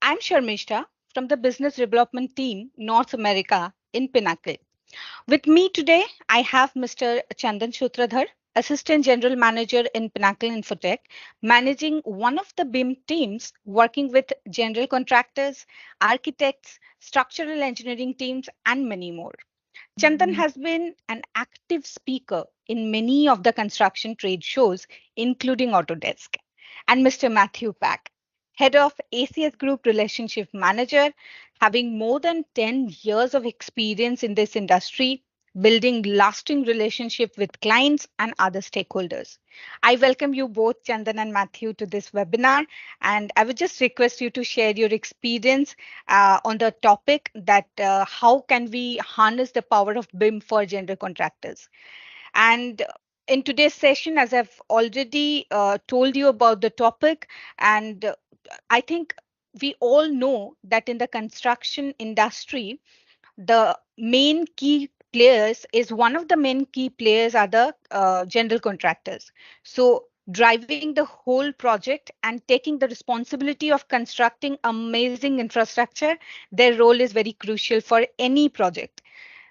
I'm Sharmishta from the Business Development Team, North America in Pinnacle. With me today, I have Mr. Chandan Shutradhar, Assistant General Manager in Pinnacle Infotech, managing one of the BIM teams working with general contractors, architects, structural engineering teams, and many more. Chandan has been an active speaker in many of the construction trade shows, including Autodesk. And Mr. Matthew Pack, Head of ACS Group Relationship Manager, having more than 10 years of experience in this industry, building lasting relationship with clients and other stakeholders. I welcome you both, Chandan and Matthew, to this webinar. And I would just request you to share your experience on the topic that how can we harness the power of BIM for general contractors. And in today's session, as I've already told you about the topic, and I think we all know that in the construction industry, the main key players is one of the main key players are the general contractors. So driving the whole project and taking the responsibility of constructing amazing infrastructure, their role is very crucial for any project.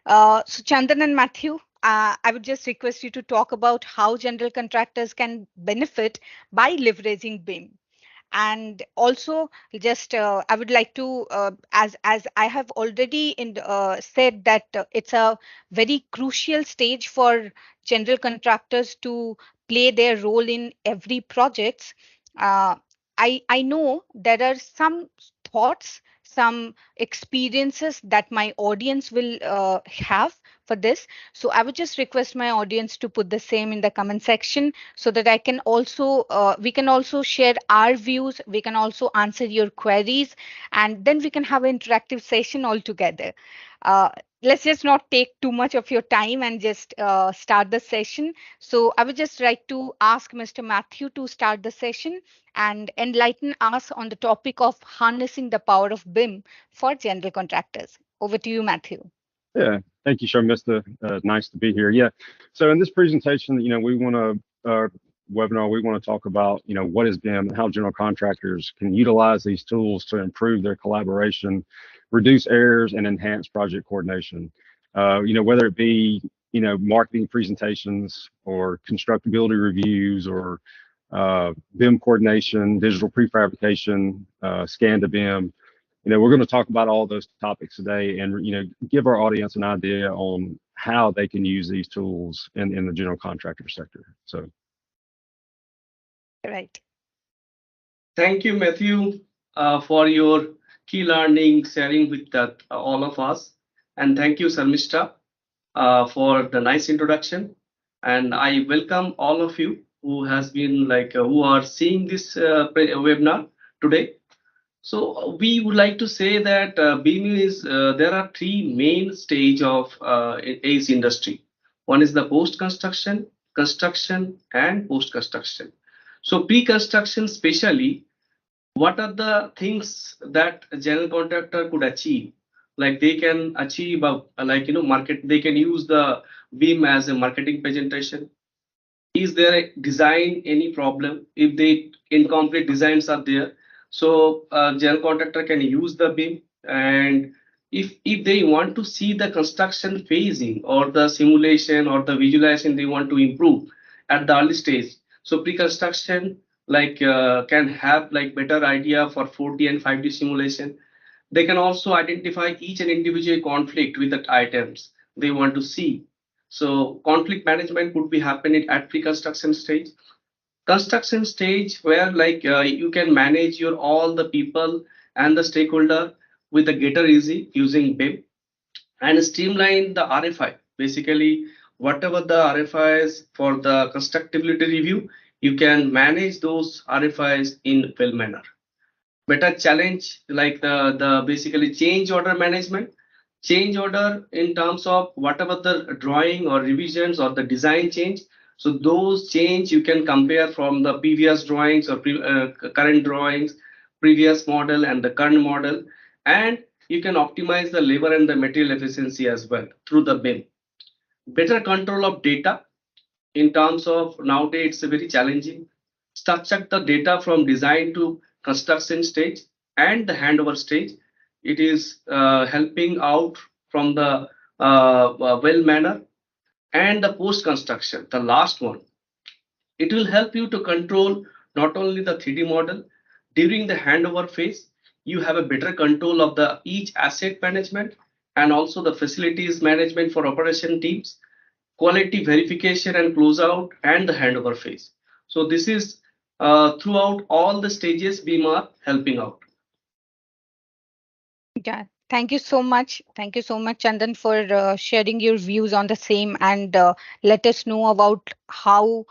So Chandan and Matthew, I would just request you to talk about how general contractors can benefit by leveraging BIM. And also just I would like to as I have already said that it's a very crucial stage for general contractors to play their role in every projects. uh, I know there are some thoughts, some experiences that my audience will have for this. So I would just request my audience to put the same in the comment section so that I can also we can also share our views, we can also answer your queries, and then we can have an interactive session all together. uh, let's just not take too much of your time and just start the session. So I would just like to ask Mr. Matthew to start the session and enlighten us on the topic of harnessing the power of BIM for general contractors. Over to you, Matthew. Yeah, thank you, Sharmista. Nice to be here. Yeah, so in this presentation, we want to webinar. We want to talk about what is BIM and how general contractors can utilize these tools to improve their collaboration, reduce errors, and enhance project coordination. Whether it be marketing presentations or constructability reviews or BIM coordination, digital prefabrication, scan to BIM. We're going to talk about all those topics today and, give our audience an idea on how they can use these tools in the general contractor sector. So. Right. Thank you, Matthew, for your key learning sharing with all of us. And thank you, Sarmishta, for the nice introduction. And I welcome all of you who has been who are seeing this webinar today. So we would like to say that BIM is, there are three main stage of ACE industry. One is the post-construction, construction, and post-construction. So pre-construction especially, what are the things that a general contractor could achieve? Like they can achieve market, they can use the BIM as a marketing presentation. Is there a design any problem? If the incomplete designs are there, so general contractor can use the BIM. And if they want to see the construction phasing or the simulation or the visualization they want to improve at the early stage, so pre-construction can have better idea for 4D and 5D simulation. They can also identify each and individual conflict with the items they want to see. So conflict management could be happening at pre-construction stage. Construction stage where you can manage your all the people and the stakeholder with the Getter Easy using BIM and streamline the RFI. Basically, whatever the RFIs for the constructability review, you can manage those RFIs in well manner. Better challenge the basically change order management. Change order in terms of whatever the drawing or revisions or the design change. So those change you can compare from the previous drawings or current drawings, previous model and the current model, and you can optimize the labor and the material efficiency as well through the BIM. Better control of data in terms of nowadays it's very challenging. Structure the data from design to construction stage and the handover stage. It is helping out from the well manner and the post construction, the last one. It will help you to control not only the 3D model during the handover phase. You have a better control of the each asset management and also the facilities management for operation teams, quality verification and closeout, and the handover phase. So this is throughout all the stages BIM are helping out. Yeah, thank you so much. Thank you so much, Chandan, for sharing your views on the same and let us know about how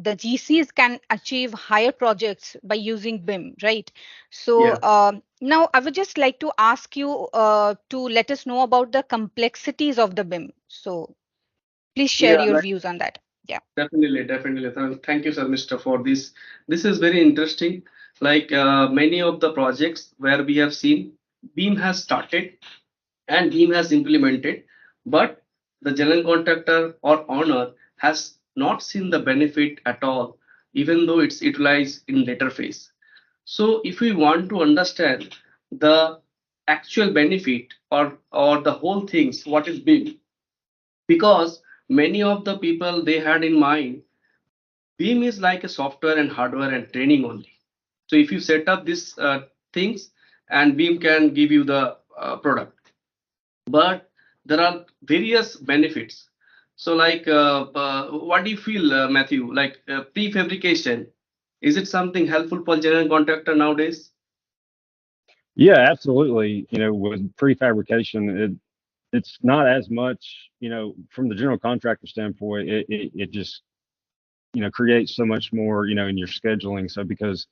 the GCs can achieve higher projects by using BIM, right? So Yeah. now I would just like to ask you to let us know about the complexities of the BIM. So please share Yeah, your views on that. Yeah. definitely, definitely. Thank you, sir, Mr. for this. This is very interesting. Like many of the projects where we have seen BIM has started and BIM has implemented, but the general contractor or owner has not seen the benefit at all, even though it's utilized in later phase. So if we want to understand the actual benefit or the whole things, what is BIM? Because many of the people they had in mind BIM is like a software and hardware and training only. So if you set up these things and BIM can give you the product, but there are various benefits. So like, what do you feel, Matthew? Like prefabrication, is it something helpful for general contractor nowadays? Yeah, absolutely. With prefabrication, it's not as much, from the general contractor standpoint, it just, creates so much more, in your scheduling. So because,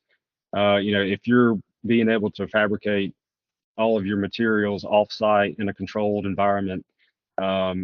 if you're being able to fabricate all of your materials off-site in a controlled environment, so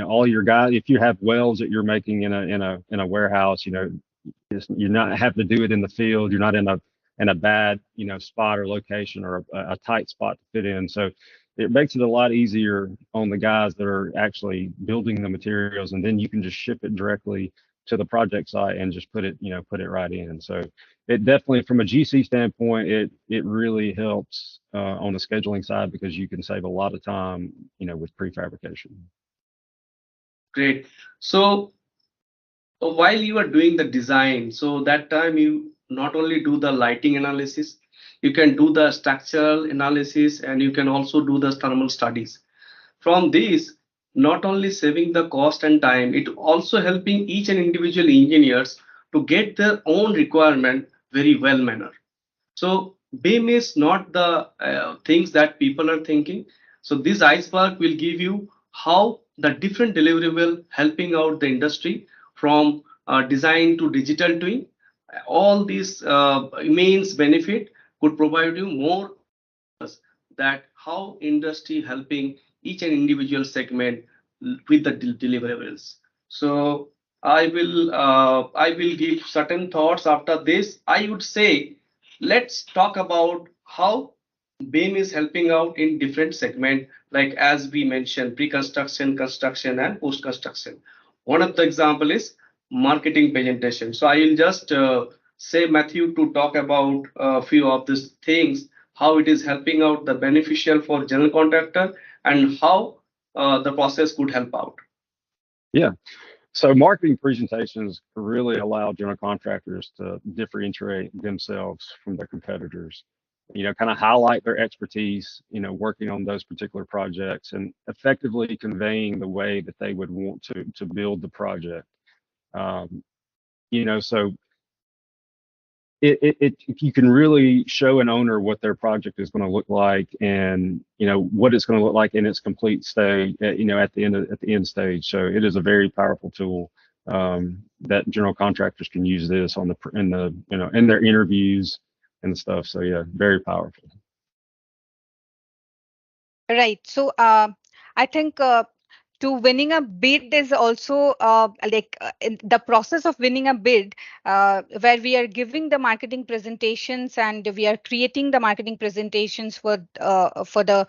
all your guys, if you have welds that you're making in a warehouse, you're not having to do it in the field. You're not in a bad, spot or location or a tight spot to fit in. So it makes it a lot easier on the guys that are actually building the materials, and then you can just ship it directly to the project site and just put it right in. So it definitely, from a GC standpoint, it really helps on the scheduling side because you can save a lot of time, with prefabrication. Great. So while you are doing the design, so that time you not only do the lighting analysis, you can do the structural analysis and you can also do the thermal studies. From this, not only saving the cost and time, it also helping each and individual engineers to get their own requirement very well manner. So BIM is not the things that people are thinking. So this iceberg will give you how the different deliverable helping out the industry from design to digital twin. All these means benefit could provide you more that how industry helping each and individual segment with the deliverables. So I will give certain thoughts after this. I would say let's talk about how BIM is helping out in different segment, like as we mentioned, pre-construction, construction, and post-construction. One of the example is marketing presentation. So I will just say Matthew to talk about a few of these things, how it is helping out the beneficial for general contractor and how the process could help out. Yeah. So marketing presentations really allow general contractors to differentiate themselves from their competitors, kind of highlight their expertise, working on those particular projects and effectively conveying the way that they would want to build the project. So you can really show an owner what their project is going to look like and what it's going to look like in its complete stage, at the end stage. So it is a very powerful tool that general contractors can use this in their interviews and stuff. So yeah, very powerful. Right. So I think to winning a bid is also in the process of winning a bid, where we are giving the marketing presentations and we are creating the marketing presentations for to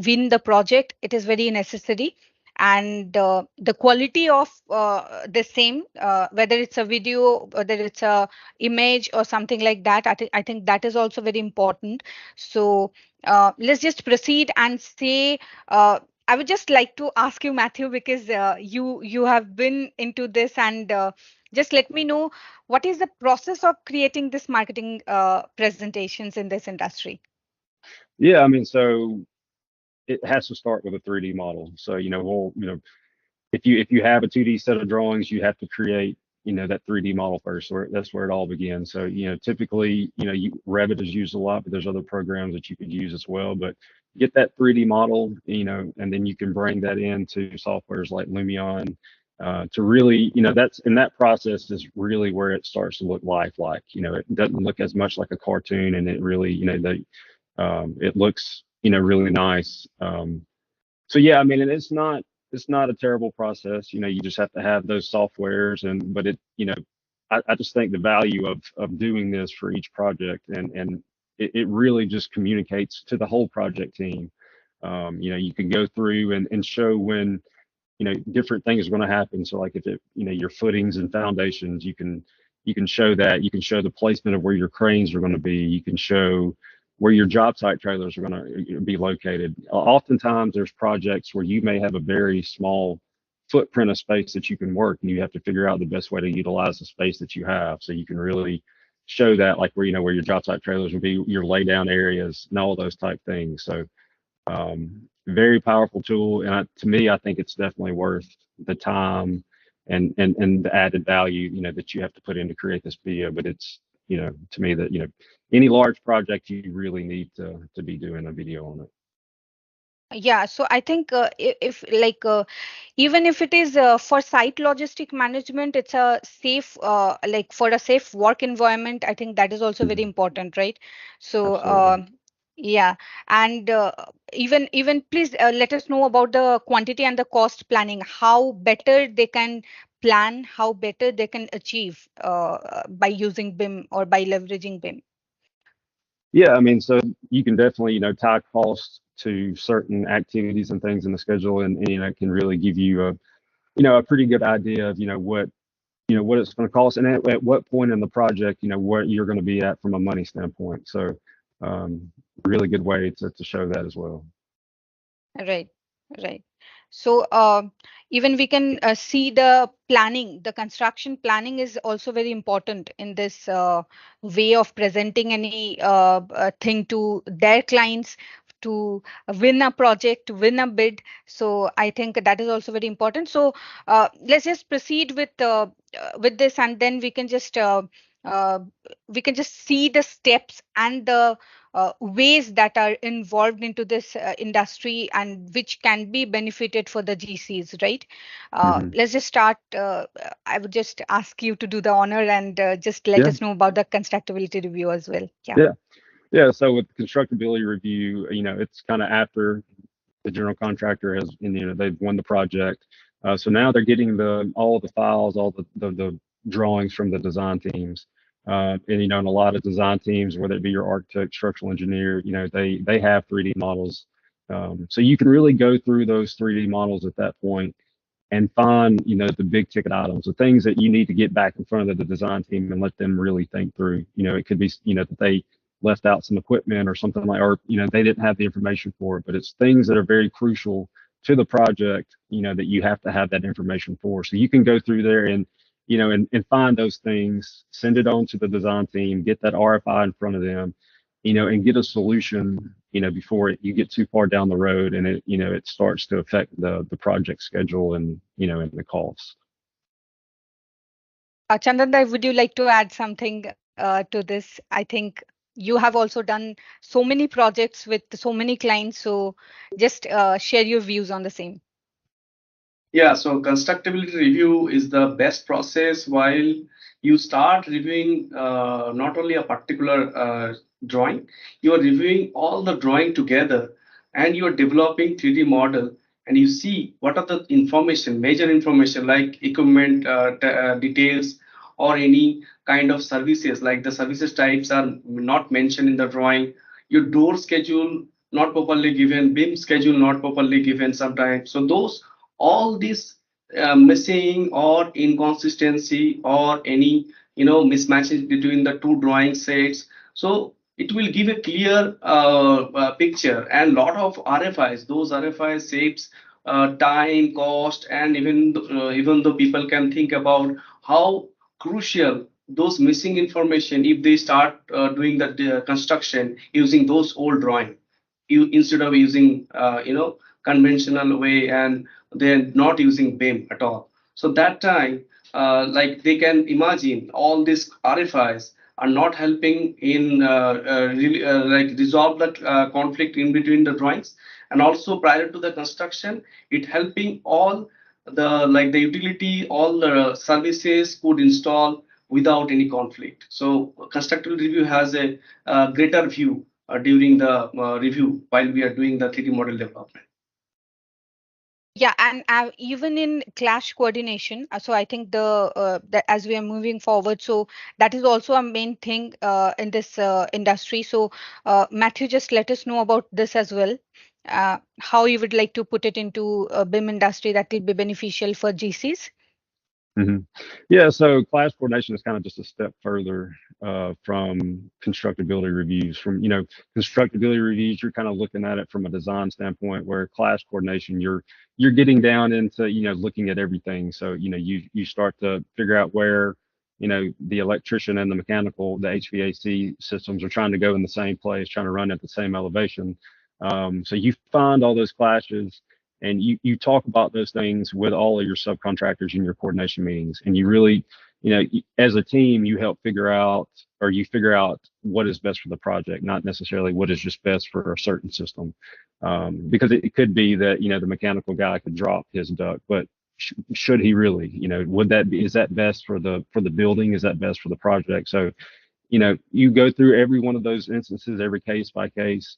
win the project. It is very necessary. and the quality of the same, whether it's a video, whether it's a image or something like that. I think that is also very important. So let's just proceed and say, I would just like to ask you, Matthew, because you have been into this, and just let me know what is the process of creating this marketing presentations in this industry. Yeah, I mean, so it has to start with a 3D model. So, if you have a 2D set of drawings, you have to create, that 3D model first. That's where it all begins. So, typically, Revit is used a lot, but there's other programs that you could use as well. But get that 3D model, and then you can bring that into softwares like Lumion to really, that process is really where it starts to look lifelike. It doesn't look as much like a cartoon, and it really, it looks, really nice. So yeah, I mean, and it's not a terrible process. You just have to have those softwares, but I just think the value of doing this for each project, and it really just communicates to the whole project team. You can go through and show when, different things are going to happen. So like if your footings and foundations, you can show that. You can show the placement of where your cranes are going to be. You can show where your job site trailers are going to be located. Oftentimes there's projects where you may have a very small footprint of space that you can work, and you have to figure out the best way to utilize the space that you have. So you can really show that, like where your job site trailers will be, your lay down areas, and all those type things. So very powerful tool, and to me, I think it's definitely worth the time and the added value that you have to put in to create this video. But it's to me that any large project, you really need to be doing a video on it. Yeah, so I think if like even if it is for site logistic management, it's a safe like for a safe work environment. I think that is also very important, right? So Absolutely. yeah, and even please let us know about the quantity and the cost planning. How better they can plan, how better they can achieve by using BIM or by leveraging BIM. Yeah, I mean, so you can definitely, tie costs to certain activities and things in the schedule, and it can really give you a pretty good idea of, what it's going to cost, and at what point in the project, what you're going to be at from a money standpoint. So, really good way to show that as well. Right, right. So even we can see the planning, the construction planning is also very important in this way of presenting any thing to their clients to win a project, to win a bid. So I think that is also very important. So let's just proceed with this, and then uh, we can just see the steps and the ways that are involved into this industry and which can be benefited for the GCs, right? Let's just start. I would just ask you to do the honor and just let Yeah, us know about the constructability review as well. Yeah. yeah, yeah. So with constructability review, it's kind of after the general contractor has, and they've won the project. So now they're getting all the files, all the drawings from the design teams. And in a lot of design teams, whether it be your architect, structural engineer, they have 3D models. So you can really go through those 3D models at that point and find, the big ticket items, the things that you need to get back in front of the design team and let them really think through. It could be, that they left out some equipment or something like, or, they didn't have the information for it, but it's things that are very crucial to the project, that you have to have that information for. So you can go through there and, and find those things, send it on to the design team, get that RFI in front of them, and get a solution, before you get too far down the road and it starts to affect the project schedule and, and the costs. Chandan, would you like to add something to this? I think you have also done so many projects with so many clients. So just share your views on the same. Yeah, so constructability review is the best process while you start reviewing not only a particular drawing, you are reviewing all the drawing together and you are developing 3D model and you see what are the information, major information like equipment details or any kind of services, like the services types are not mentioned in the drawing, your door schedule not properly given, BIM schedule not properly given sometimes. So those all this missing or inconsistency or any mismatches between the two drawing sets. So it will give a clear picture, and lot of RFIs. Those RFIs saves time, cost, and even though people can think about how crucial those missing information if they start doing the construction using those old drawing, instead of using conventional way, and they're not using BIM at all. So that time, like they can imagine all these RFIs are not helping in really, like resolve that conflict in between the drawings, and also prior to the construction, it helping all the like the utility, all the services could install without any conflict. So constructible review has a greater view during the review while we are doing the 3D model development. Yeah, and even in clash coordination, so I think that as we are moving forward, so that is also a main thing in this industry. So Matthew, just let us know about this as well. How you would like to put it into BIM industry that will be beneficial for GCs. Mm-hmm. Yeah, so class coordination is kind of just a step further from constructability reviews. From constructability reviews, you're kind of looking at it from a design standpoint, where class coordination, you're getting down into looking at everything. So you start to figure out where the electrician and the mechanical, the HVAC systems are trying to go in the same place, trying to run at the same elevation. So you find all those clashes, and you talk about those things with all of your subcontractors in your coordination meetings, and you really as a team, you help figure out, or you figure out what is best for the project, not necessarily what is just best for a certain system. Because it could be that the mechanical guy could drop his duct, but should he really? Would that be, is that best for the building? Is that best for the project? So you go through every one of those instances, every case by case,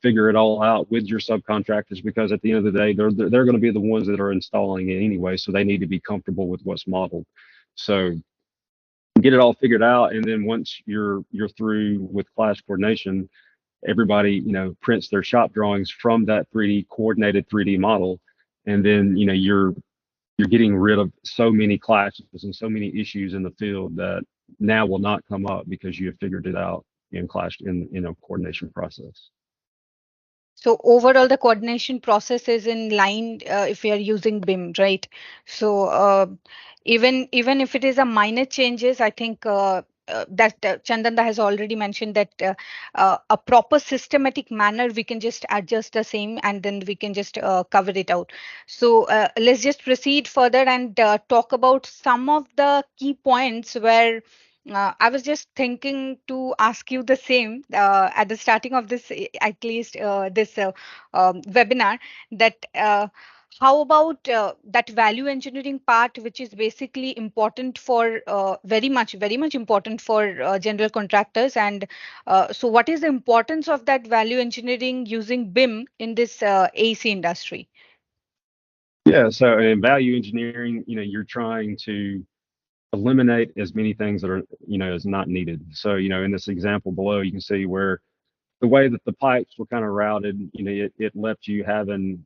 figure it all out with your subcontractors, because at the end of the day, they're going to be the ones that are installing it anyway, so they need to be comfortable with what's modeled. So get it all figured out, and then once you're through with class coordination, everybody prints their shop drawings from that 3D coordinated 3D model, and then you're getting rid of so many clashes and so many issues in the field that now will not come up because you have figured it out in class in a coordination process. So overall, the coordination process is in line if we are using BIM, right? So even if it is a minor changes, I think that Chandanda has already mentioned that a proper systematic manner, we can just adjust the same and then we can just cover it out. So let's just proceed further and talk about some of the key points where I was just thinking to ask you the same at the starting of this, at least this webinar, that how about that value engineering part, which is basically important for very much important for general contractors. And so what is the importance of that value engineering using BIM in this AC industry? Yeah, so in value engineering, you're trying to eliminate as many things that are as not needed. So in this example below, you can see where the way that the pipes were kind of routed, it left you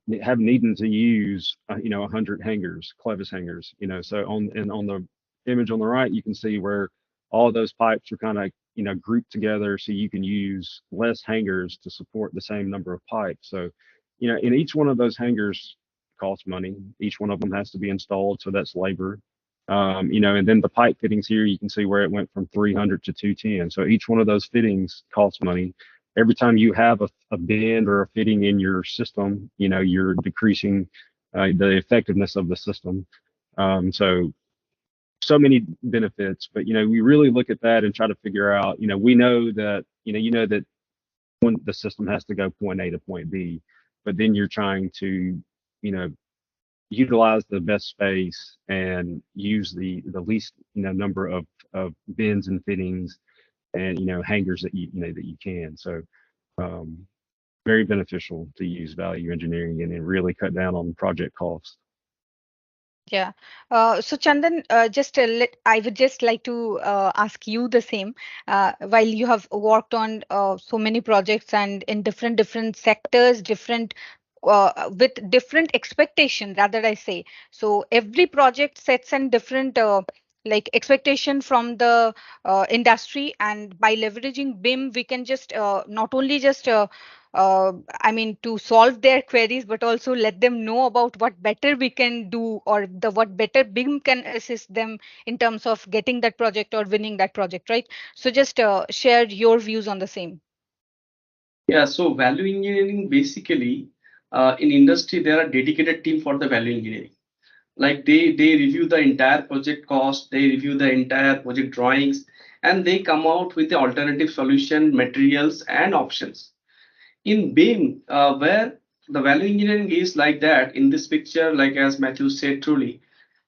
needing to use 100 hangers, clevis hangers. So on the image on the right, you can see where all those pipes are kind of grouped together, so you can use less hangers to support the same number of pipes. So in each one of those hangers costs money. Each one of them has to be installed, so that's labor. And then the pipe fittings here, you can see where it went from 300 to 210. So each one of those fittings costs money. Every time you have a bend or a fitting in your system, you're decreasing the effectiveness of the system. So many benefits, but we really look at that and try to figure out. We know that that when the system has to go point A to point B, but then you're trying to you know utilize the best space and use the least number of bends and fittings and hangers that that you can. So very beneficial to use value engineering and really cut down on project costs. Yeah. So Chandan, I would just like to ask you the same. While you have worked on so many projects and in different sectors, different with different expectation, rather I say. So every project sets a different like expectation from the industry, and by leveraging BIM we can just not only just I mean to solve their queries, but also let them know about what better we can do, or the what better BIM can assist them in terms of getting that project or winning that project, right? So just share your views on the same. Yeah, so value engineering basically in industry there are dedicated team for the value engineering. Like they review the entire project cost, they review the entire project drawings, and they come out with the alternative solution, materials, and options. In BIM, where the value engineering is like that, in this picture, like as Matthew said, truly,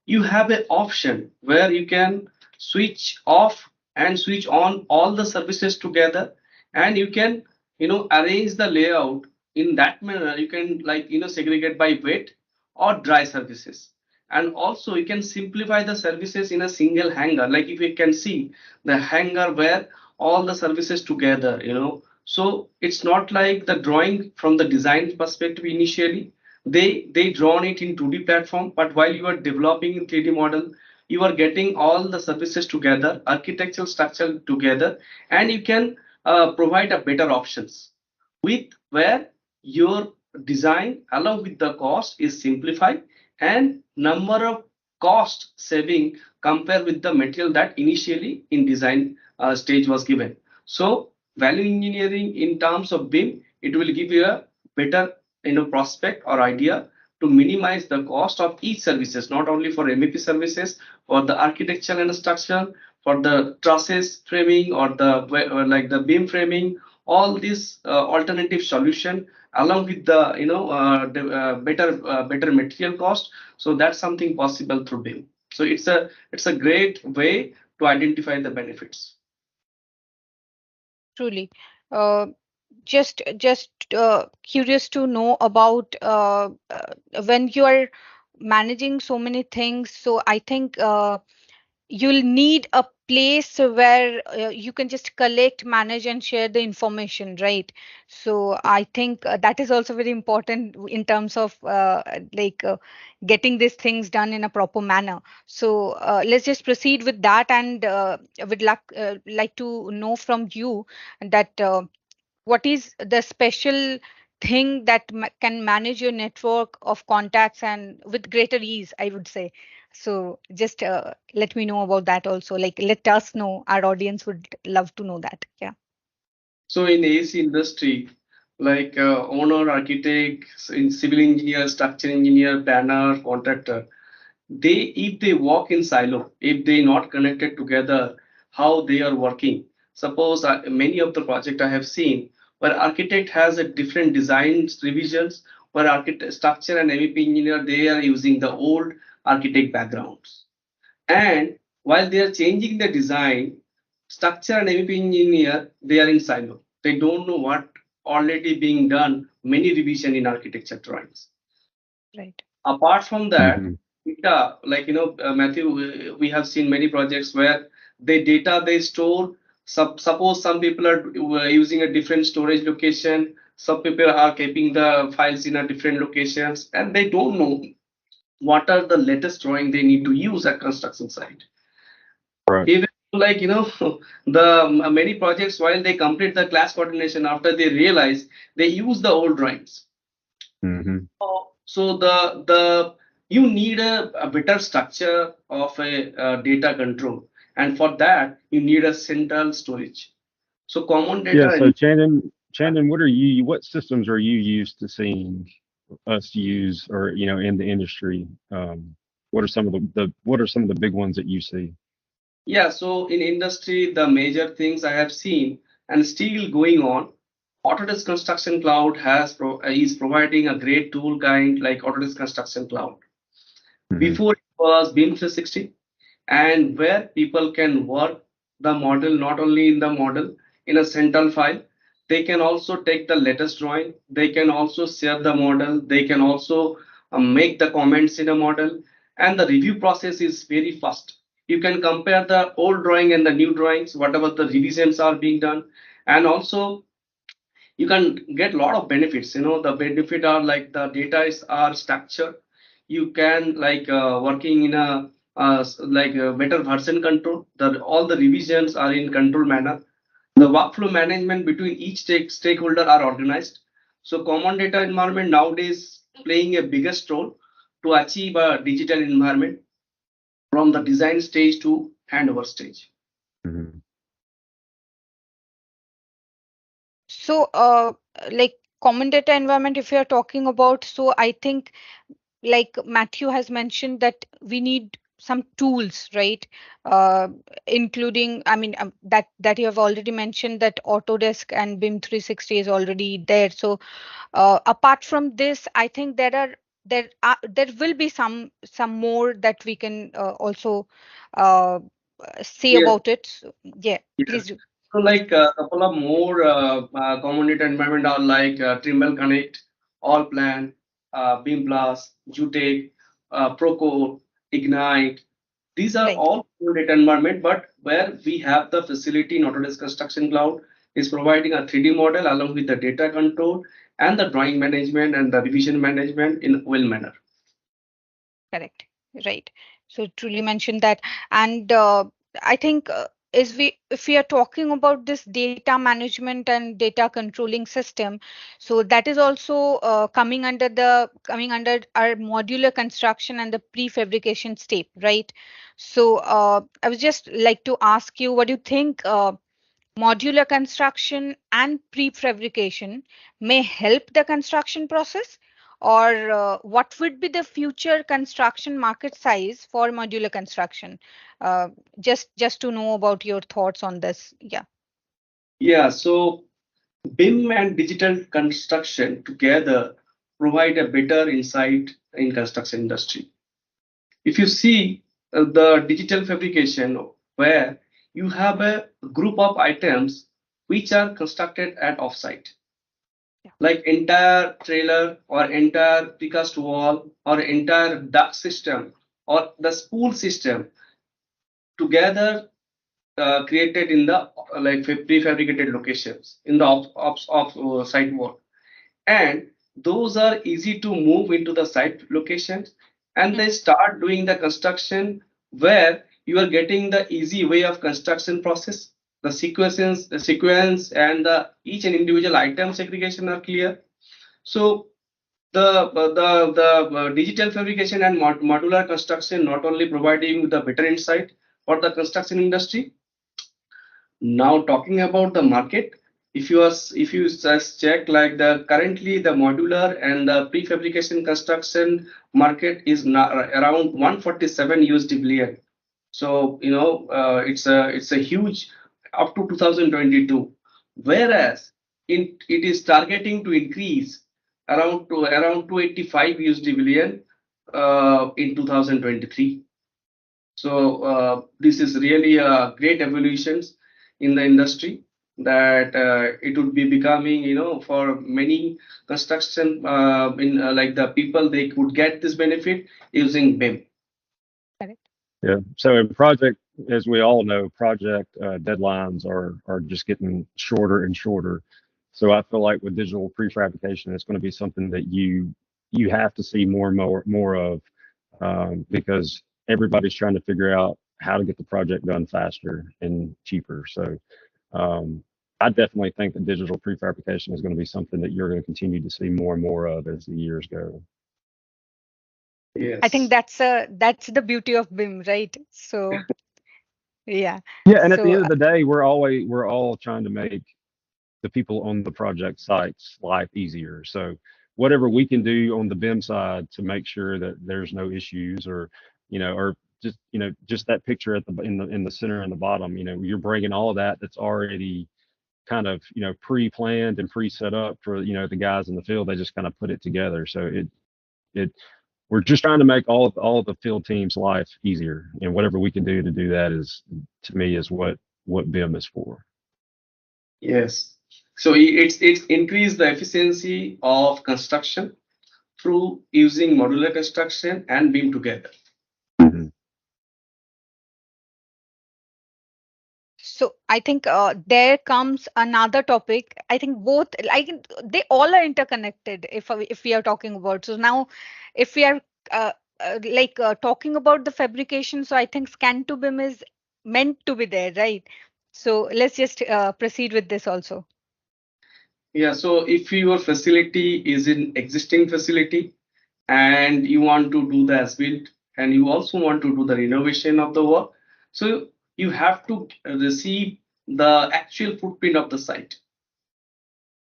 you have an option where you can switch off and switch on all the services together, and you can arrange the layout in that manner. You can segregate by wet or dry services, and also you can simplify the services in a single hanger. Like if you can see the hanger where all the services together. So it's not like the drawing from the design perspective initially. They drawn it in 2D platform, but while you are developing in 3D model, you are getting all the services together, architectural structure together, and you can provide a better options with where your design along with the cost is simplified, and number of cost saving compared with the material that initially in design stage was given. So value engineering in terms of BIM, it will give you a better prospect or idea to minimize the cost of each services, not only for MEP services, for the architecture and structure, for the trusses framing, or the like the beam framing, all these alternative solution along with the better material cost. So that's something possible through BIM. So it's a great way to identify the benefits. Truly. Uh, just curious to know about when you are managing so many things. So I think you'll need a place where you can just collect, manage, and share the information, right? So I think that is also very important in terms of like getting these things done in a proper manner. So let's just proceed with that, and would like to know from you that what is the special thing that can manage your network of contacts and with greater ease, I would say. So just let me know about that also, like let us know, our audience would love to know that. Yeah. So in AC industry, like owner, architect, in civil engineer, structural engineer, planner, contractor, they if they work in silo, if they not connected together, how they are working. Suppose many of the project I have seen where architect has a different design revisions, where architect structure and MEP engineer they are using the old architect backgrounds, and while they are changing the design, structure and MEP engineer, they are in silo. They don't know what already being done, many revision in architecture drawings. Right. Apart from that, Mhm. data, like Matthew, we have seen many projects where the data they store. Suppose some people are using a different storage location, some people are keeping the files in a different locations, and they don't know what are the latest drawing they need to use at construction site. Right. Even the many projects, while they complete the class coordination, after they realize they use the old drawings. Mhm. So the you need a better structure of a data control, and for that you need a central storage. So common Yeah. data. So Chandon, what systems are you used to seeing us use, or in the industry? What are some of the big ones that you see? Yeah, so in industry, the major things I have seen and still going on, Autodesk Construction Cloud is providing a great tool kind like Autodesk Construction Cloud. Mhm. Before it was BIM 360, and where people can work the model not only in the model in a central file, they can also take the latest drawing, they can also share the model, they can also make the comments in a model, and the review process is very fast. You can compare the old drawing and the new drawings, whatever the revisions are being done, and also you can get a lot of benefits. The benefit are like the data are structured. You can like working in a like a better version control. All the revisions are in control manner. The workflow management between each stakeholder are organized. So common data environment nowadays playing a biggest role to achieve a digital environment from the design stage to handover stage. Mhm. So, like common data environment, if you're talking about, so I think like Matthew has mentioned that we need some tools, right? Uh, Including, I mean, that you have already mentioned that Autodesk and BIM 360 is already there. So, apart from this, I think there will be some more that we can also uh, say Yes. about it. So, yeah, Yes. please do. So like a couple of more common data environment are like Trimble Connect, Allplan, Beam Blast, Jutec, Procore, Ignite. These are Right. all common data environment, but where we have the facility in Autodesk Construction Cloud is providing a 3D model along with the data control and the drawing management and the revision management in well manner. Correct. Right. So truly mentioned that. And I think is we if we are talking about this data management and data controlling system, so that is also coming under our modular construction and the prefabrication step, right? So I was just like to ask you, what do you think modular construction and prefabrication may help the construction process, or what would be the future construction market size for modular construction? uh, just to know about your thoughts on this. Yeah. Yeah, so BIM and digital construction together provide a better insight in construction industry. If you see the digital fabrication where you have a group of items which are constructed at offsite, Yeah. like entire trailer or entire precast wall or entire duct system or the spool system together created in the like prefabricated locations in the site work, and those are easy to move into the site locations, and they start doing the construction where you are getting the easy way of construction process. The sequence and the each and individual item segregation are clear. So the digital fabrication and modular construction not only providing the better insight for the construction industry. Now talking about the market, if you just check like the currently the modular and the prefabrication construction market is now around 147 USD billion. So it's a huge up to 2022, whereas it is targeting to increase around 285 USD billion in 2023. So this is really a great evolutions in the industry that it would be becoming, for many construction in like the people they could get this benefit using BIM. Correct. Yeah. So in project, as we all know, project deadlines are just getting shorter and shorter. So I feel like with digital prefabrication, it's going to be something that you have to see more and more of, because everybody's trying to figure out how to get the project done faster and cheaper. So I definitely think that digital prefabrication is going to be something that you're going to continue to see more and more of as the years go. I think Yes. that's the beauty of BIM, right? So yeah. Yeah, and at the So end of the day, we're all trying to make the people on the project sites life easier. So whatever we can do on the BIM side to make sure that there's no issues, or just that picture at the center and the bottom, you're bringing all of that's already kind of pre-planned and pre-set up for the guys in the field. They just kind of put it together. So it we're just trying to make all of the field teams life easier, and whatever we can do to do that is, to me, is what BIM is for. Yes. So it's increased the efficiency of construction through using modular construction and BIM together. Mhm. so I think there comes another topic. I think both, like they all are interconnected. If we are talking about, so now, if we are talking about the fabrication, so I think scan to BIM is meant to be there, right? So let's just proceed with this also. Yeah, so if your facility is in existing facility and you want to do the as-built and you also want to do the renovation of the work, so you have to receive the actual footprint of the site.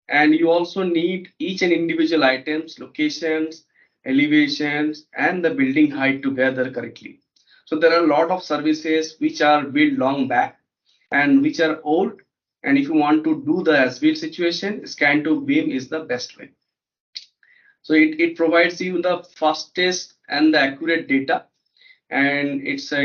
And you also need each and individual items, locations, elevations, and the building height together correctly. So there are a lot of services which are built long back and which are old. And if you want to do the as-built situation, scan to BIM is the best way. So it provides you the fastest and the accurate data, and it's a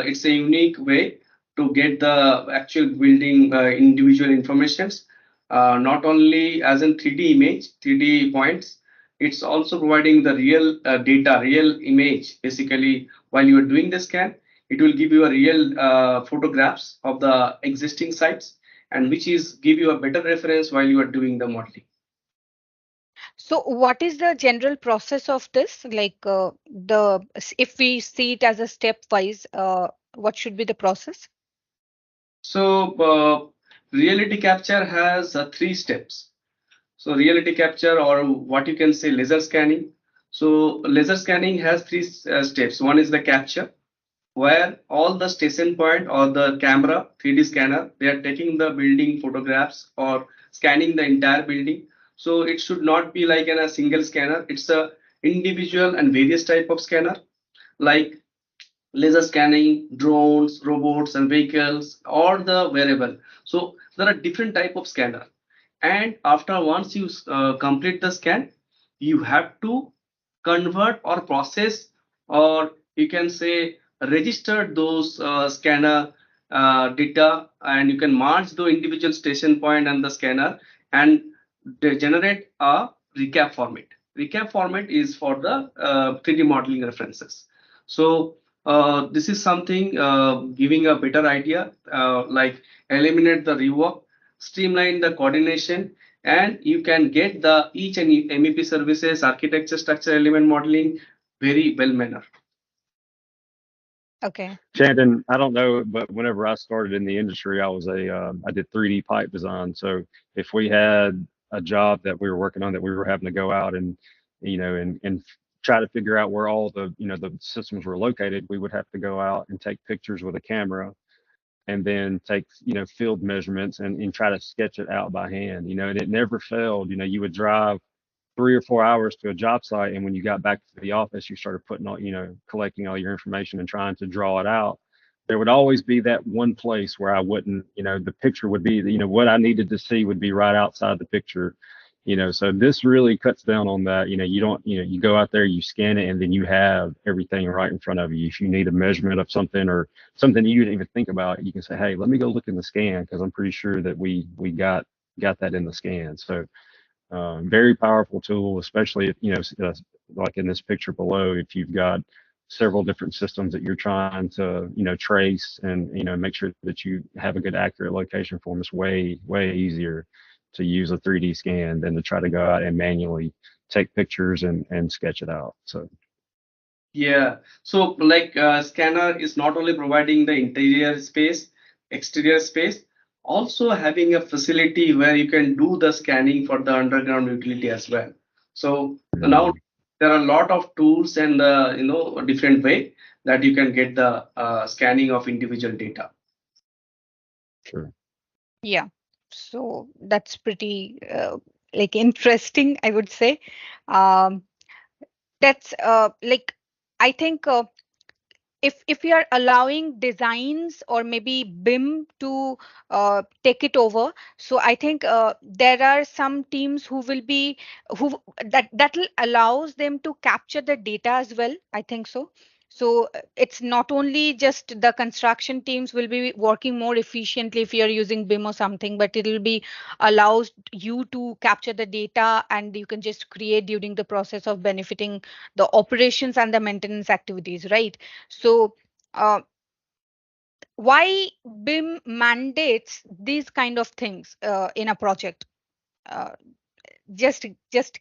it's a unique way to get the actual building individual informations, not only as in 3D image, 3D points. It's also providing the real data, real image. Basically, while you are doing the scan, it will give you a real photographs of the existing sites, and which is give you a better reference while you are doing the modeling. So what is the general process of this? If we see it as a stepwise, what should be the process? So reality capture has 3 steps. So reality capture, or what you can say laser scanning. So laser scanning has 3 steps. One is the capture, where all the station point or the camera 3D scanner, they are taking the building photographs or scanning the entire building. So it should not be like in a single scanner. It's a individual and various type of scanner, like laser scanning, drones, robots, and vehicles, or the wearable. So there are different type of scanner. And after once you complete the scan, you have to convert or process, or you can say register those scanner data, and you can merge the individual station point and the scanner, and they generate a recap format. Recap format is for the 3D modeling references. So this is something giving a better idea, like eliminate the rework, streamline the coordination, and you can get the each and MEP services, architecture, structure, element modeling very well manner. Okay. Shandon, I don't know, but whenever I started in the industry, I did 3D pipe design. So if we had a job that we were working on that we were having to go out and, and try to figure out where all the systems were located, we would have to go out and take pictures with a camera and then take, field measurements and try to sketch it out by hand, and it never failed. You would drive 3 or 4 hours to a job site, and when you got back to the office, you started putting all, collecting all your information and trying to draw it out. There would always be that one place where I wouldn't, the picture would be, what I needed to see would be right outside the picture. So this really cuts down on that. You don't, you go out there, you scan it, and then you have everything right in front of you. If you need a measurement of something or something you didn't even think about, you can say, hey, let me go look in the scan, because I'm pretty sure that we got that in the scan. So very powerful tool, especially if, like in this picture below, if you've got several different systems that you're trying to, trace and, make sure that you have a good accurate location for them. It's way, way easier to use a 3D scan than to try to go out and manually take pictures and sketch it out. So. Yeah, so like scanner is not only providing the interior space, exterior space, also having a facility where you can do the scanning for the underground utility as well. So now there are a lot of tools and different way that you can get the scanning of individual data. Sure. Yeah. So that's pretty interesting, I would say. Um, that's I think if we are allowing designs or maybe BIM to take it over, so I think there are some teams who will be who that will allows them to capture the data as well. I think so. So it's not only just the construction teams will be working more efficiently if you're using BIM or something, but it will be allows you to capture the data and you can just create during the process of benefiting the operations and the maintenance activities, right? So uh, why BIM mandates these kind of things in a project? Uh, just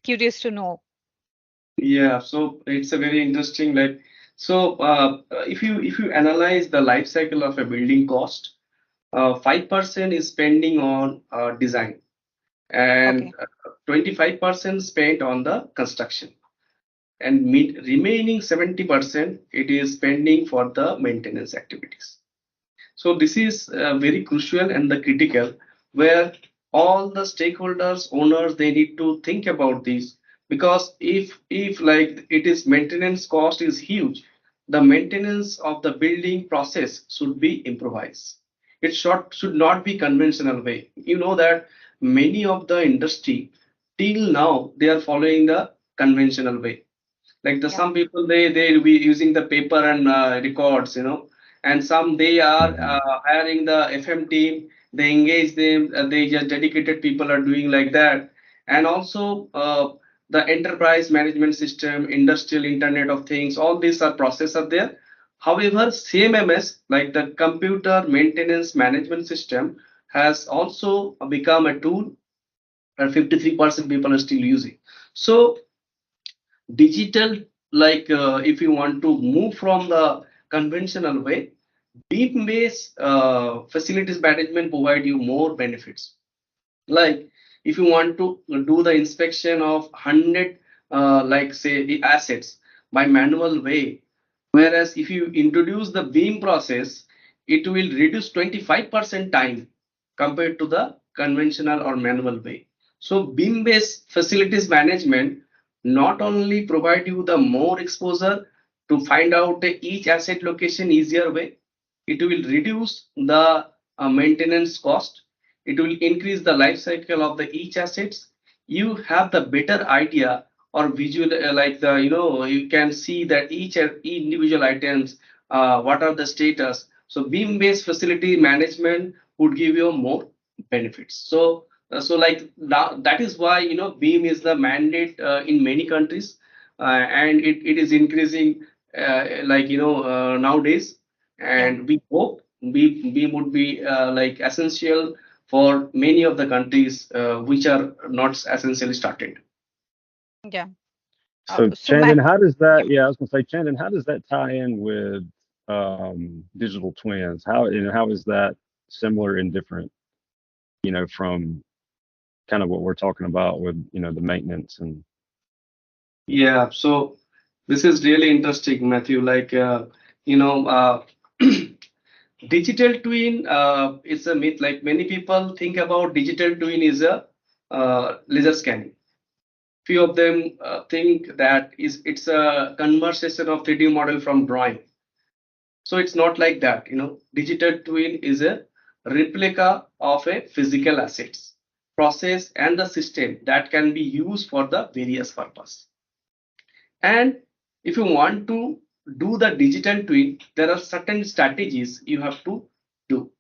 curious to know. Yeah, so it's a very interesting if you analyze the life cycle of a building cost, 5% is spending on design and Okay. 25% spent on the construction, and remaining 70% it is spending for the maintenance activities. So this is very crucial and the critical, where all the stakeholders, owners, they need to think about this, because if like it is maintenance cost is huge, the maintenance of the building process should be improvised. It should not be conventional way. You know that many of the industry till now they are following the conventional way, like the Yeah. some people they be using the paper and records, and some they are hiring the FM team, they engage them, they just dedicated people are doing like that. And also the enterprise management system, industrial internet of things, all these are process are there. However, CMMS, like the computer maintenance management system, has also become a tool, and 53% people are still using. So digital, if you want to move from the conventional way, beam based facilities management provide you more benefits. Like if you want to do the inspection of 100 like say the assets by manual way, whereas if you introduce the beam process, it will reduce 25% time compared to the conventional or manual way. So beam based facilities management not only provide you the more exposure to find out each asset location easier way, it will reduce the maintenance cost, it will increase the life cycle of the each assets. You have the better idea or visual, you can see that each individual items, what are the status. So beam based facility management would give you more benefits. So like now, that is why beam is the mandate in many countries, and it is increasing nowadays. Yeah. And we hope beam would be like essential for many of the countries which are not essentially started. Yeah. So So Chandon, how does yeah. that, yeah, I was gonna say, Chandon, how does that tie in with digital twins? How is that similar and different, from kind of what we're talking about with, the maintenance and Yeah, so this is really interesting, Matthew. You know, uh, digital twin is a myth. Like many people think about digital twin is a laser scanning. Few of them think that it's a conversion of 3D model from drawing. So it's not like that. Digital twin is a replica of a physical assets, process, and the system that can be used for the various purpose. And if you want to do the digital twin, there are certain strategies you have to do.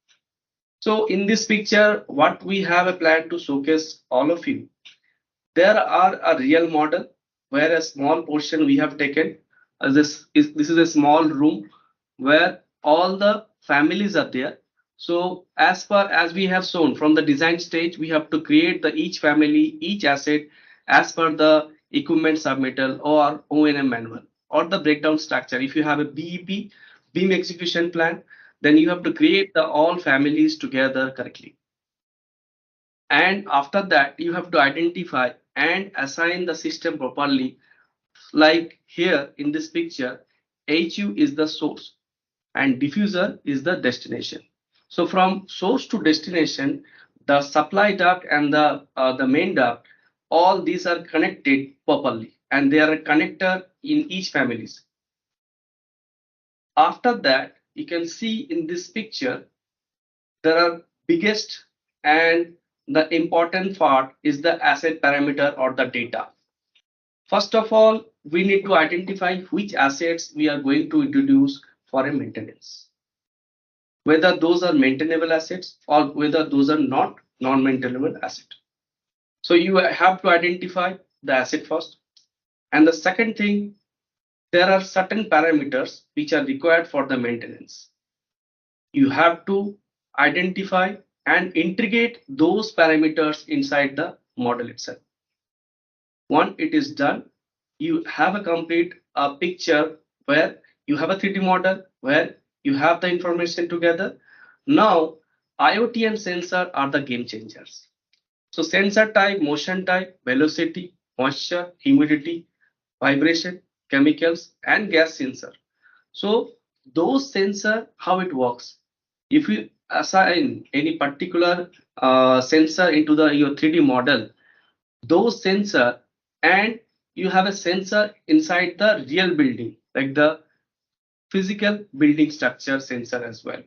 So in this picture, what we have a plan to showcase all of you, there are a real model where a small portion we have taken. This is a small room where all the families are there. So as far as we have shown from the design stage, we have to create the each family, each asset as per the equipment submittal or O&M manual or the breakdown structure. If you have a BEP, beam execution plan, then you have to create the all families together correctly. And after that, you have to identify and assign the system properly. Like here in this picture, HU is the source and diffuser is the destination. So from source to destination, the supply duct and the main duct, all these are connected properly, and they are a connector in each families. After that, you can see in this picture, there are biggest and the important part is the asset parameter or the data. First of all, we need to identify which assets we are going to introduce for a maintenance, whether those are maintainable assets or whether those are not non-maintainable asset. So you have to identify the asset first. And the second thing, there are certain parameters which are required for the maintenance. you have to identify and integrate those parameters inside the model itself. Once it is done, you have a complete picture where you have a 3D model, where you have the information together. Now, IoT and sensor are the game changers. So sensor type, motion type, velocity, moisture, humidity, vibration, chemicals, and gas sensor. So those sensor, how it works. If you assign any particular sensor into your 3D model, those sensor, and you have a sensor inside the real building, like the physical building structure sensor as well.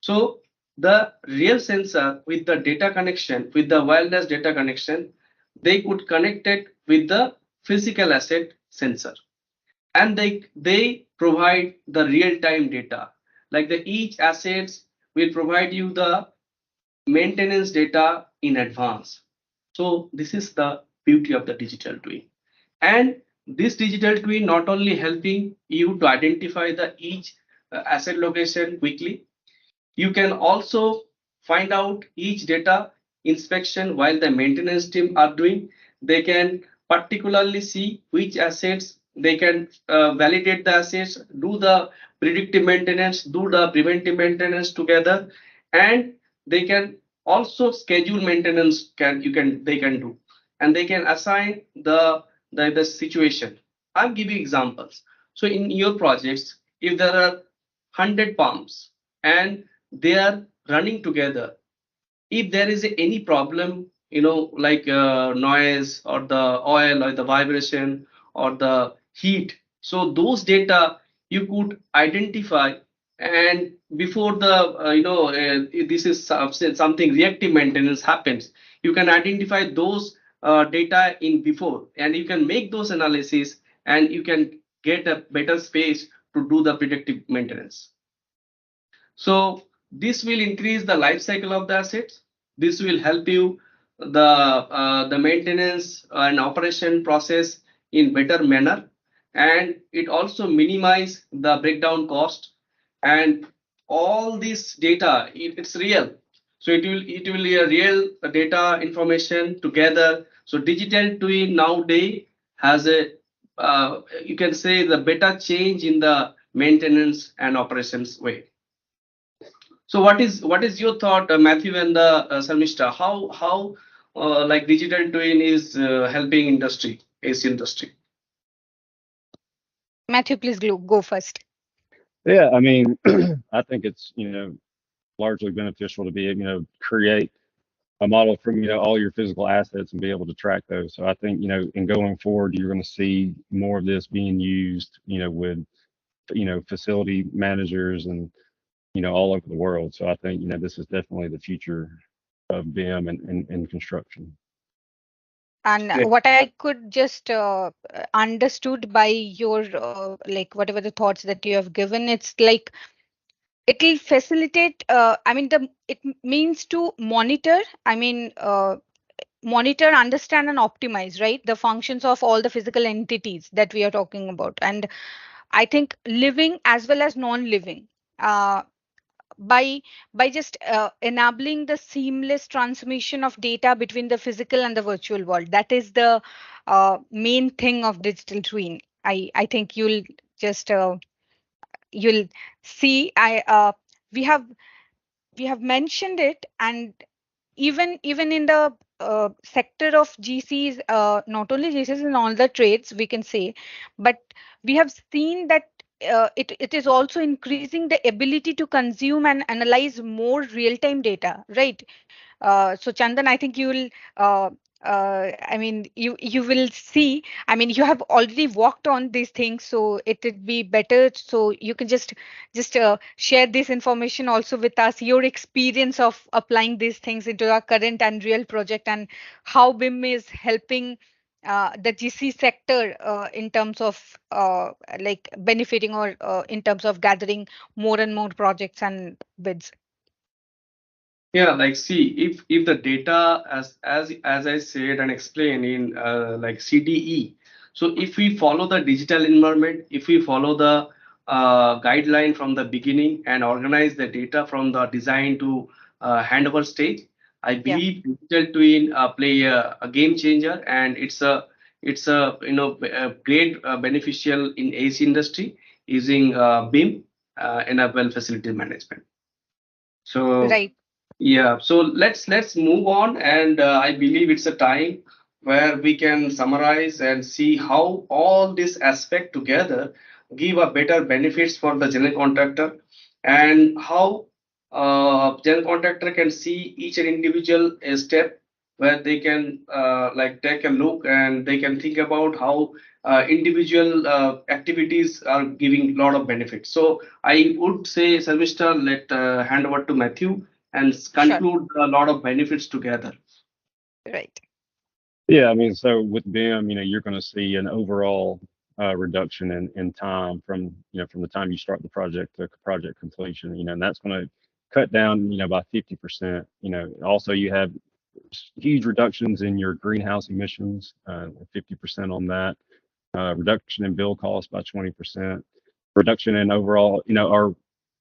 So the real sensor with the data connection, with the wireless data connection, they could connect it with the physical asset sensor, and they provide the real-time data. Like the each assets will provide you the maintenance data in advance. So this is the beauty of the digital twin. And this digital twin not only helping you to identify the each asset location quickly, you can also find out each data inspection while the maintenance team are doing. They can particularly see which assets they can validate the assets, do the predictive maintenance, do the preventive maintenance together, and they can also schedule maintenance they can do, and they can assign the situation. I'm giving examples. So in your projects, if there are 100 pumps and they are running together, if there is any problem, like noise or the oil or the vibration or the heat, so those data you could identify, and before the this is something reactive maintenance happens, you can identify those data in before, and you can make those analysis, and you can get a better space to do the predictive maintenance. So this will increase the life cycle of the assets. This will help you the maintenance and operation process in better manner, and it also minimize the breakdown cost. And all this data, it's real. So it will be a real data information together. So digital twin nowadays has a you can say the better change in the maintenance and operations way. So what is your thought, Matthew and the Sarmishta? How like digital twin is helping industry, AC industry? Matthew, please go first. Yeah, I mean, I think it's, largely beneficial to be, create a model from, all your physical assets and be able to track those. So I think, in going forward, you're going to see more of this being used, with, facility managers and, all over the world. So I think, this is definitely the future of BIM and construction. And Yeah. what I could just understood by your like whatever the thoughts that you have given, it's like it will facilitate. I mean, it means to monitor. I mean, monitor, understand, and optimize, right? The functions of all the physical entities that we are talking about, and I think living as well as non-living. Uh, by just enabling the seamless transmission of data between the physical and the virtual world, that is the main thing of digital twin. I think just you'll see we have we have mentioned it, and even in the sector of GCs, not only GCs, in all the trades we can say, but we have seen that it is also increasing the ability to consume and analyze more real-time data, right? So Chandan, I think you will I mean you will see, I mean you have already walked on these things, so it would be better, so you can just share this information also with us, your experience of applying these things into our current and real project, and how BIM is helping the GC sector in terms of like benefiting, or in terms of gathering more and more projects and bids. Yeah, like see, if the data as I said and explained in like CDE, so if we follow the digital environment, if we follow the guideline from the beginning and organize the data from the design to handover stage. I believe digital twin play a game changer, and it's a a great beneficial in AC industry using BIM enable facility management. So Right. yeah, so let's move on, and I believe it's a time where we can summarize and see how all this aspect together give a better benefits for the general contractor, and how general contractor can see each and individual step where they can like take a look, and they can think about how individual activities are giving a lot of benefits. So I would say, Sarvishta, let hand over to Matthew and Sure. conclude a lot of benefits together. Right. Yeah, I mean, so with BIM, you're going to see an overall reduction in time from, from the time you start the project to project completion, and that's going to cut down, by 50%. Also you have huge reductions in your greenhouse emissions, 50% on that, reduction in bill costs by 20%, reduction in overall, or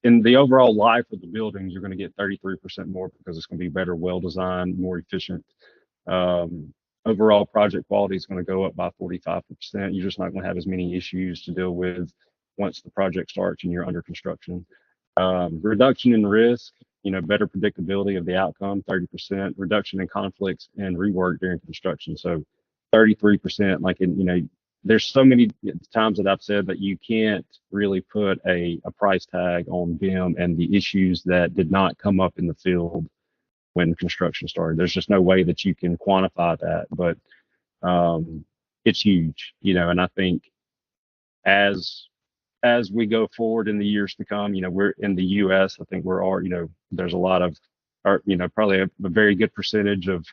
in the overall life of the building, you're going to get 33% more because it's going to be better, well designed, more efficient. Um, Overall project quality is going to go up by 45%. You're just not going to have as many issues to deal with once the project starts and you're under construction. Reduction in risk, better predictability of the outcome, 30%. Reduction in conflicts and rework during construction. So 33%, like, there's so many times that I've said that you can't really put a price tag on BIM and the issues that did not come up in the field when construction started. There's just no way that you can quantify that, but it's huge, and I think as we go forward in the years to come, we're in the US, I think we're all, there's a lot of, or, probably a very good percentage of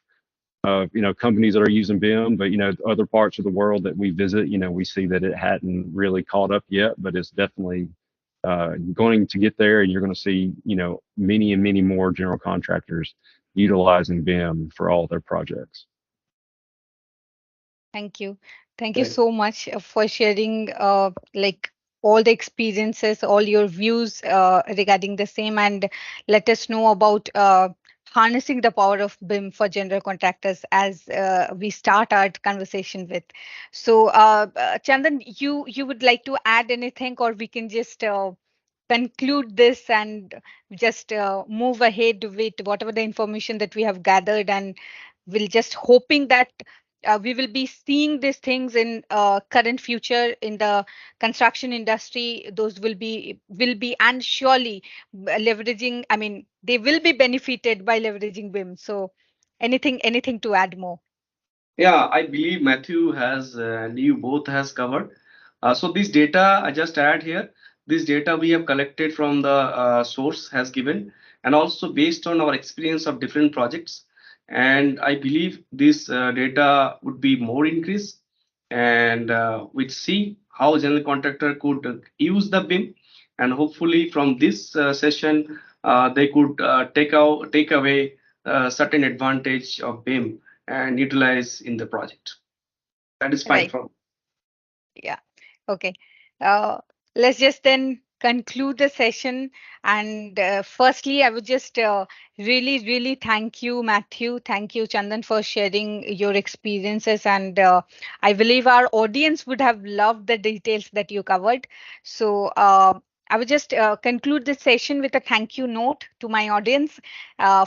companies that are using BIM, but, other parts of the world that we visit, we see that it hadn't really caught up yet, but it's definitely going to get there, and you're going to see, many and many more general contractors utilizing BIM for all their projects. Thank you. Thank you Right. so much for sharing like all the experiences, all your views regarding the same, and let us know about harnessing the power of BIM for general contractors as we start our conversation with. So, Chandan, you would like to add anything, or we can just conclude this and just move ahead with whatever the information that we have gathered, and we'll just hoping that we will be seeing these things in current future in the construction industry. Those will be and surely leveraging, I mean, they will be benefited by leveraging BIM. So anything to add more? Yeah, I believe Matthew has and you both has covered. So this data I just add here, this data we have collected from the source has given, and also based on our experience of different projects. And I believe this data would be more increased, and we see how general contractor could use the BIM, and hopefully from this session they could take away certain advantage of BIM and utilize in the project. That is fine Right. from. Yeah. Okay. Uh, let's just then conclude the session. And firstly, I would just really, really thank you, Matthew. Thank you, Chandan, for sharing your experiences. And I believe our audience would have loved the details that you covered. So I would just conclude this session with a thank you note to my audience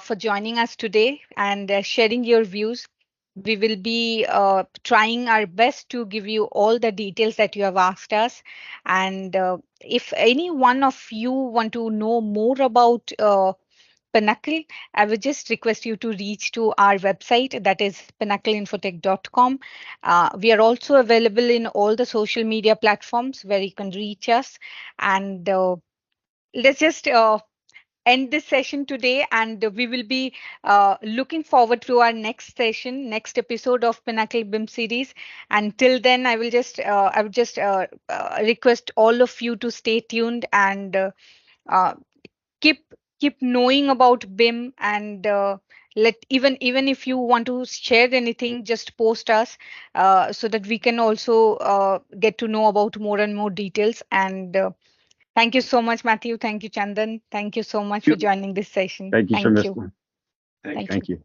for joining us today and sharing your views. We will be trying our best to give you all the details that you have asked us. And if any one of you want to know more about Pinnacle, I would just request you to reach to our website, that is pinnacleinfotech.com. We are also available in all the social media platforms where you can reach us. And let's just end this session today, and we will be looking forward to our next session, next episode of Pinnacle BIM series. Until then, I would just request all of you to stay tuned and uh, keep keep knowing about BIM, and let even if you want to share anything, just post us so that we can also get to know about more and more details. And Thank you so much, Matthew. Thank you, Chandan. Thank you so much for joining this session. Thank you, Thank Mr. you. Thank you. Thank Thank you. you.